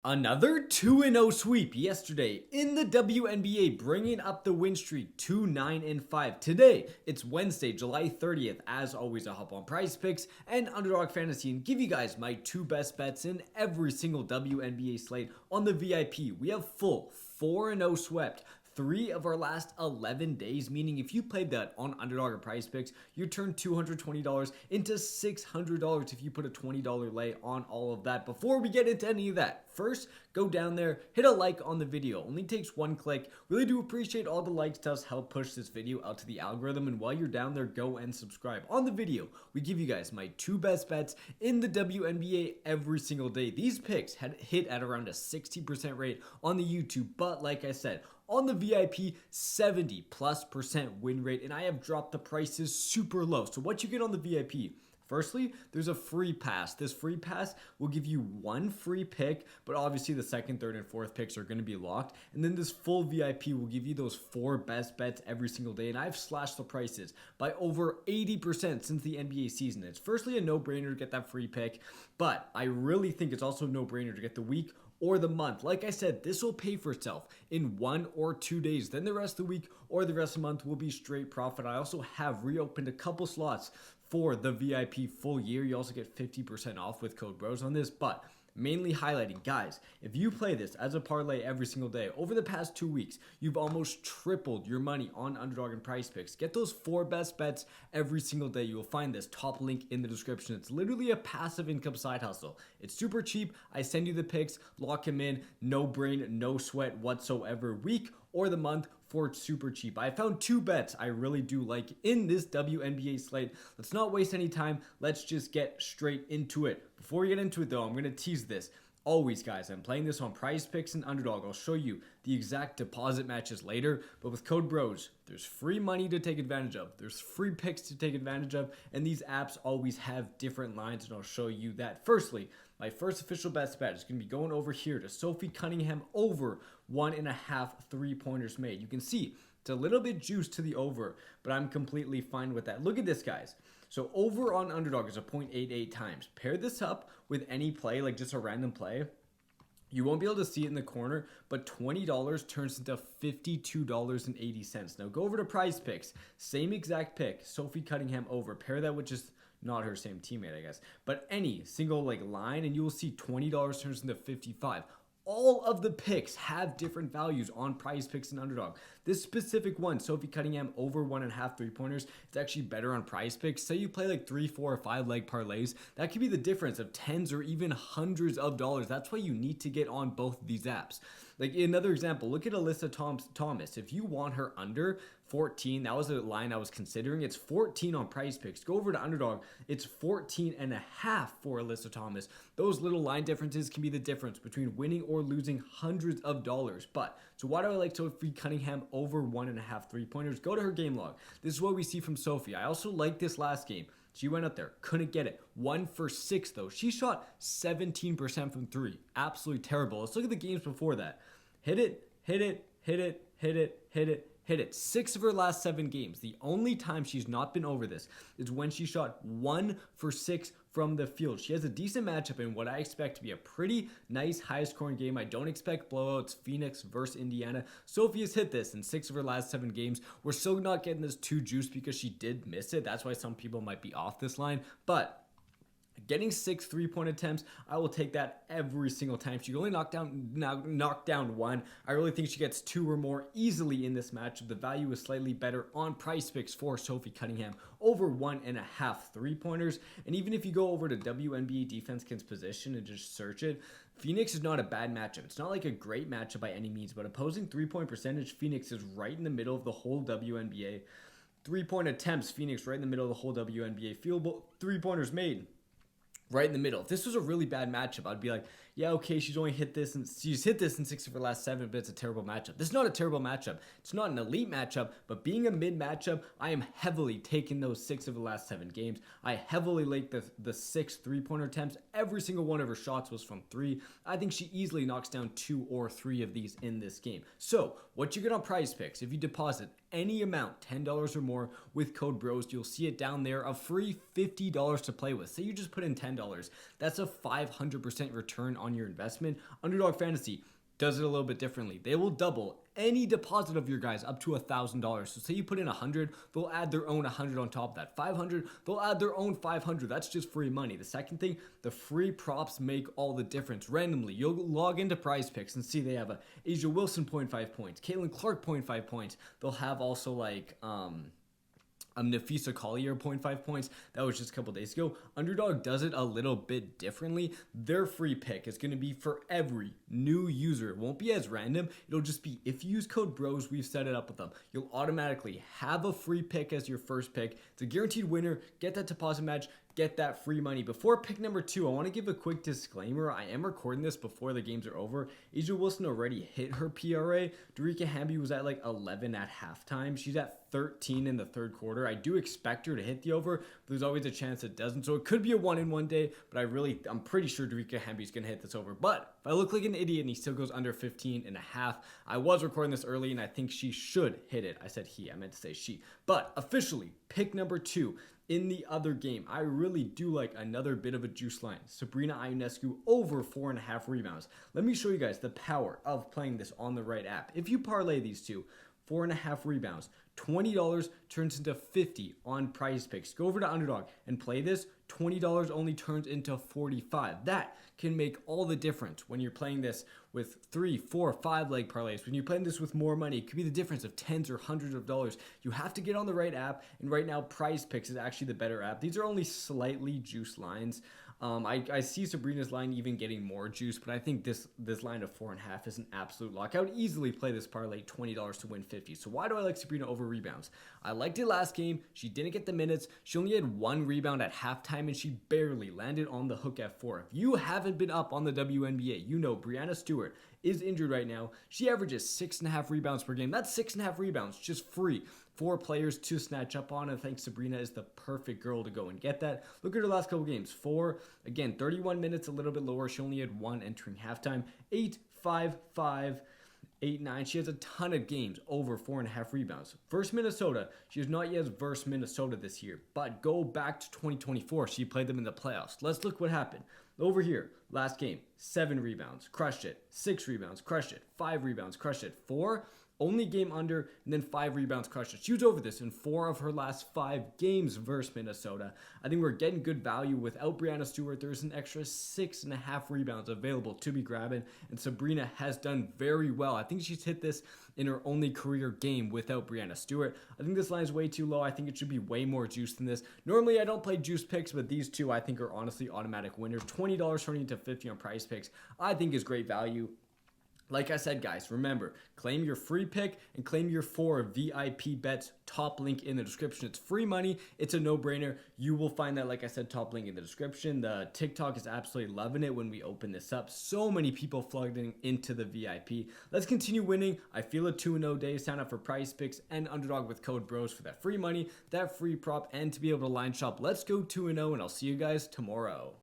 Another 2-0 sweep yesterday in the WNBA, bringing up the win streak to 9-5. Today, it's Wednesday, July 30th. As always, I'll hop on PrizePicks and Underdog Fantasy and give you guys my two best bets in every single WNBA slate on the VIP. We have full 4-0 swept 3 of our last 11 days, meaning if you played that on Underdog or PrizePicks, you turn $220 into $600 if you put a $20 lay on all of that. Before we get into any of that, first, go down there, hit a like on the video. Only takes one click. Really do appreciate all the likes to help push this video out to the algorithm. And while you're down there, go and subscribe. On the video, we give you guys my two best bets in the WNBA every single day. These picks had hit at around a 60% rate on the YouTube, but like I said, on the VIP, 70+% win rate, and I have dropped the prices super low. So what you get on the VIP, firstly, there's a free pass. This free pass will give you one free pick, but obviously the second, third, and fourth picks are going to be locked. And then this full VIP will give you those 4 best bets every single day. And I've slashed the prices by over 80% since the NBA season. It's firstly a no-brainer to get that free pick, but I really think it's also a no-brainer to get the week or the month. Like I said, this will pay for itself in 1 or 2 days. Then the rest of the week or the rest of the month will be straight profit. I also have reopened a couple slots for the VIP full year. You also get 50% off with code BROS on this, but mainly highlighting, guys, if you play this as a parlay every single day, over the past 2 weeks, you've almost tripled your money on Underdog and PrizePicks. Get those 4 best bets every single day. You will find this top link in the description. It's literally a passive income side hustle. It's super cheap. I send you the picks, lock them in, no brain, no sweat whatsoever, week or the month, for super cheap. I found 2 bets I really do like in this WNBA slate. Let's not waste any time. Let's just get straight into it. Before we get into it though, I'm going to tease this. Always, guys, I'm playing this on PrizePicks and Underdog. I'll show you the exact deposit matches later, but with code BROS, there's free money to take advantage of. There's free picks to take advantage of, and these apps always have different lines, and I'll show you that. Firstly, my first official best bet is going to be going over here to Sophie Cunningham over 1.5 3-pointers made. You can see it's a little bit juiced to the over, but I'm completely fine with that. Look at this, guys. So over on Underdog is a 0.88 times. Pair this up with any play, like just a random play. You won't be able to see it in the corner, but $20 turns into $52.80. Now go over to PrizePicks. Same exact pick, Sophie Cunningham over. Pair that with just not her same teammate, I guess, but any single like line, and you will see $20 turns into $55. All of the picks have different values on PrizePicks and Underdog. This specific one, Sophie Cunningham over 1.5 3-pointers, it's actually better on PrizePicks. Say you play like 3, 4, or 5 leg parlays, that could be the difference of tens or even hundreds of dollars. That's why you need to get on both of these apps. Like another example, look at Alyssa Thomas. If you want her under 14, that was a line I was considering. It's 14 on PrizePicks. Go over to Underdog. It's 14.5 for Alyssa Thomas. Those little line differences can be the difference between winning or losing hundreds of dollars. But so why do I like Sophie Cunningham over 1.5 3-pointers? Go to her game log. This is what we see from Sophie. I also like this last game. She went up there, couldn't get it. 1 for 6 though. She shot 17% from 3. Absolutely terrible. Let's look at the games before that. Hit it, hit it, hit it, hit it, hit it, hit it. 6 of her last 7 games. The only time she's not been over this is when she shot 1 for 6 from the field. She has a decent matchup in what I expect to be a pretty nice high-scoring game. I don't expect blowouts. Phoenix versus Indiana. Sophie has hit this in 6 of her last 7 games. We're still not getting this too juiced because she did miss it. That's why some people might be off this line. But getting 6 3-point attempts, I will take that every single time. She only knocked down 1. I really think she gets 2 or more easily in this matchup. The value is slightly better on PrizePicks for Sophie Cunningham over 1.5 3-pointers. And even if you go over to WNBA defense against position and just search it, Phoenix is not a bad matchup. It's not like a great matchup by any means, but opposing 3-point percentage, Phoenix is right in the middle of the whole WNBA. 3-point attempts, Phoenix right in the middle of the whole WNBA. Field goal 3-pointers made, right in the middle. If this was a really bad matchup, I'd be like, yeah, okay, she's hit this in 6 of her last 7, but it's a terrible matchup. This is not a terrible matchup. It's not an elite matchup, but being a mid matchup, I am heavily taking those 6 of the last 7 games. I heavily like the 6 3-pointer attempts. Every single one of her shots was from 3. I think she easily knocks down 2 or 3 of these in this game. So what you get on PrizePicks, if you deposit any amount, $10 or more with code BROS. You'll see it down there, a free $50 to play with. Say you just put in $10. That's a 500% return on your investment. Underdog Fantasy does it a little bit differently. They will double any deposit of your guys up to $1,000. So say you put in 100, they'll add their own 100 on top of that. 500, they'll add their own 500. That's just free money. The second thing, the free props make all the difference. Randomly, you'll log into PrizePicks and see they have a Asia Wilson 0.5 points, Caitlin Clark 0.5 points. They'll have also like Nafisa Collier 0.5 points. That was just a couple days ago. Underdog does it a little bit differently. Their free pick is going to be for every new user. It won't be as random. It'll just be, if you use code BROS, we've set it up with them. You'll automatically have a free pick as your first pick. It's a guaranteed winner. Get that deposit match. Get that free money. Before pick number 2, I want to give a quick disclaimer. I am recording this before the games are over. Asia Wilson already hit her PRA. Darica Hamby was at like 11 at halftime. She's at 13 in the third quarter. I do expect her to hit the over, but there's always a chance it doesn't. So it could be a 1-in-1 day, but I'm pretty sure Darica Hamby's going to hit this over. But if I look like an idiot and he still goes under 15 and a half, I was recording this early and I think she should hit it. I said he, I meant to say she. But officially, pick number 2. In the other game, I really do like another bit of a juice line. Sabrina Ionescu over 4.5 rebounds. Let me show you guys the power of playing this on the right app. If you parlay these two, 4.5 rebounds, $20 turns into $50 on PrizePicks. Go over to Underdog and play this. $20 only turns into $45. That can make all the difference when you're playing this with 3, 4, 5 leg parlays. When you're playing this with more money, it could be the difference of tens or hundreds of dollars. You have to get on the right app, and right now PrizePicks is actually the better app. These are only slightly juiced lines. I see Sabrina's line even getting more juice, but I think this line of 4.5 is an absolute lock. I would easily play this parlay $20 to win 50. So why do I like Sabrina over rebounds? I liked it last game. She didn't get the minutes. She only had 1 rebound at halftime, and she barely landed on the hook at 4. If you haven't been up on the WNBA, you know Breanna Stewart is injured right now. She averages 6.5 rebounds per game. That's 6.5 rebounds, just free. 4 players to snatch up on, and I think Sabrina is the perfect girl to go and get that. Look at her last couple games. 4, again, 31 minutes, a little bit lower. She only had 1 entering halftime. 8, 5, 5, 8, 9. She has a ton of games over 4.5 rebounds. Versus Minnesota, she has not yet versed Minnesota this year, but go back to 2024. She played them in the playoffs. Let's look what happened. Over here, last game, 7 rebounds, crushed it. 6 rebounds, crushed it. 5 rebounds, crushed it. 4, only game under, and then 5 rebounds, crushed it. She was over this in 4 of her last 5 games versus Minnesota. I think we're getting good value. Without Breanna Stewart, there's an extra 6.5 rebounds available to be grabbing, and Sabrina has done very well. I think she's hit this in her only career game without Breanna Stewart. I think this line is way too low. I think it should be way more juice than this. Normally, I don't play juice picks, but these two I think are honestly automatic winners. $20 turning into $50 on PrizePicks, I think is great value. Like I said, guys, remember, claim your free pick and claim your 4 VIP bets. Top link in the description. It's free money. It's a no-brainer. You will find that, like I said, top link in the description. The TikTok is absolutely loving it when we open this up. So many people flooding into the VIP. Let's continue winning. I feel a 2-0 day. Sign up for PrizePicks and Underdog with code BROS for that free money, that free prop, and to be able to line shop. Let's go 2-0, and I'll see you guys tomorrow.